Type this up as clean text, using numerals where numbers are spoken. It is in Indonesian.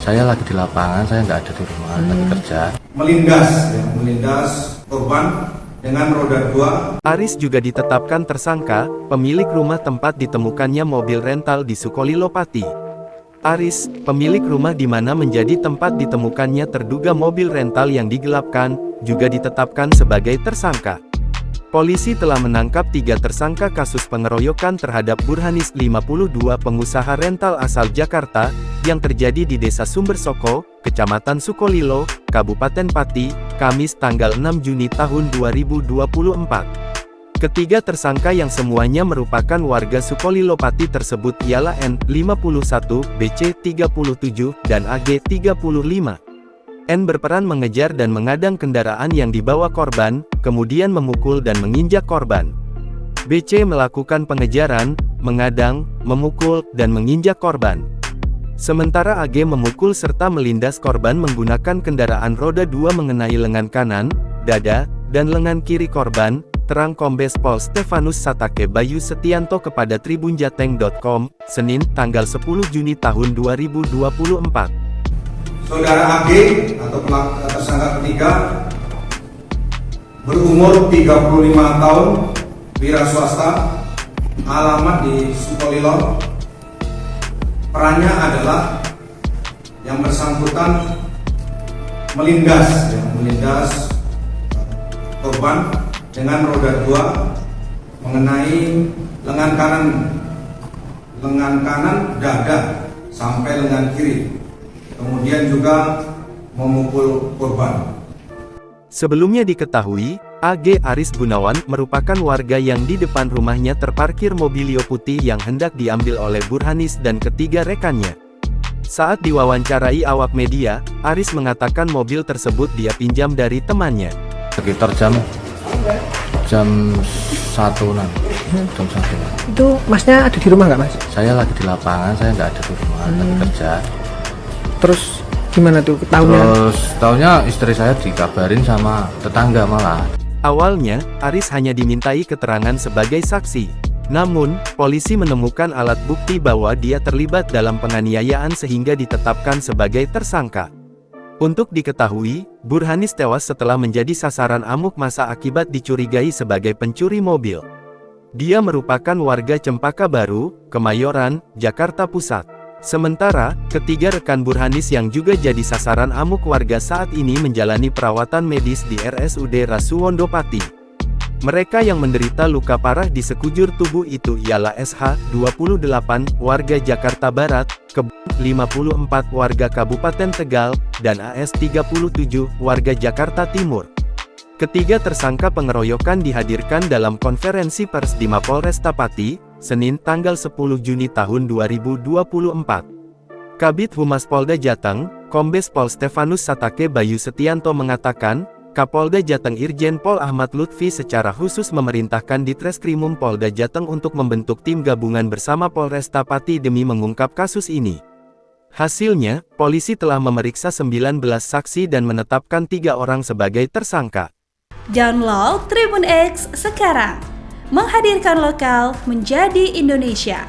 Saya lagi di lapangan, saya nggak ada di rumah, lagi kerja. Melindas korban dengan roda 2. Aris juga ditetapkan tersangka, pemilik rumah tempat ditemukannya mobil rental di Sukolilo Pati. Aris, pemilik rumah di mana menjadi tempat ditemukannya terduga mobil rental yang digelapkan, juga ditetapkan sebagai tersangka. Polisi telah menangkap 3 tersangka kasus pengeroyokan terhadap Burhanis 52 pengusaha rental asal Jakarta, yang terjadi di Desa Sumbersoko, Kecamatan Sukolilo, Kabupaten Pati, Kamis tanggal 6 Juni tahun 2024. Ketiga tersangka yang semuanya merupakan warga Sukolilo Pati tersebut ialah N, 51, BC, 37, dan AG, 35. N berperan mengejar dan mengadang kendaraan yang dibawa korban, kemudian memukul dan menginjak korban. BC melakukan pengejaran, mengadang, memukul, dan menginjak korban. Sementara AG memukul serta melindas korban menggunakan kendaraan roda 2 mengenai lengan kanan, dada, dan lengan kiri korban, terang Kombes Pol Stefanus Satake Bayu Setianto kepada tribunjateng.com, Senin, tanggal 10 Juni tahun 2024. Saudara AG atau tersangka ketiga berumur 35 tahun, wira swasta, alamat di Sukolilo. Perannya adalah yang bersangkutan melindas korban dengan roda 2 mengenai lengan kanan dada sampai lengan kiri. Kemudian juga memukul korban. Sebelumnya diketahui, AG Aris Gunawan merupakan warga yang di depan rumahnya terparkir mobilio putih yang hendak diambil oleh Burhanis dan ketiga rekannya. Saat diwawancarai awak media, Aris mengatakan mobil tersebut dia pinjam dari temannya. Sekitar jam 1-an. Jam 1. Itu masnya ada di rumah nggak, Mas? Saya lagi di lapangan, saya nggak ada di rumah, lagi kerja. Terus gimana tuh tahunnya? Terus tahunnya istri saya dikabarin sama tetangga malah. Awalnya, Aris hanya dimintai keterangan sebagai saksi. Namun, polisi menemukan alat bukti bahwa dia terlibat dalam penganiayaan sehingga ditetapkan sebagai tersangka. Untuk diketahui, Burhanis tewas setelah menjadi sasaran amuk massa akibat dicurigai sebagai pencuri mobil. Dia merupakan warga Cempaka Baru, Kemayoran, Jakarta Pusat. Sementara, ketiga rekan Burhanis yang juga jadi sasaran amuk warga saat ini menjalani perawatan medis di RSUD Rasuwondo Pati. Mereka yang menderita luka parah di sekujur tubuh itu ialah SH, 28, warga Jakarta Barat, Keb, 54, warga Kabupaten Tegal, dan AS, 37, warga Jakarta Timur. Ketiga tersangka pengeroyokan dihadirkan dalam konferensi pers di Mapolresta Pati, Senin tanggal 10 Juni tahun 2024. Kabid Humas Polda Jateng, Kombes Pol Stefanus Satake Bayu Setianto mengatakan, Kapolda Jateng Irjen Pol Ahmad Lutfi secara khusus memerintahkan Ditreskrimum Polda Jateng untuk membentuk tim gabungan bersama Polresta Pati demi mengungkap kasus ini. Hasilnya, polisi telah memeriksa 19 saksi dan menetapkan 3 orang sebagai tersangka. Download Tribun X sekarang. Menghadirkan lokal menjadi Indonesia.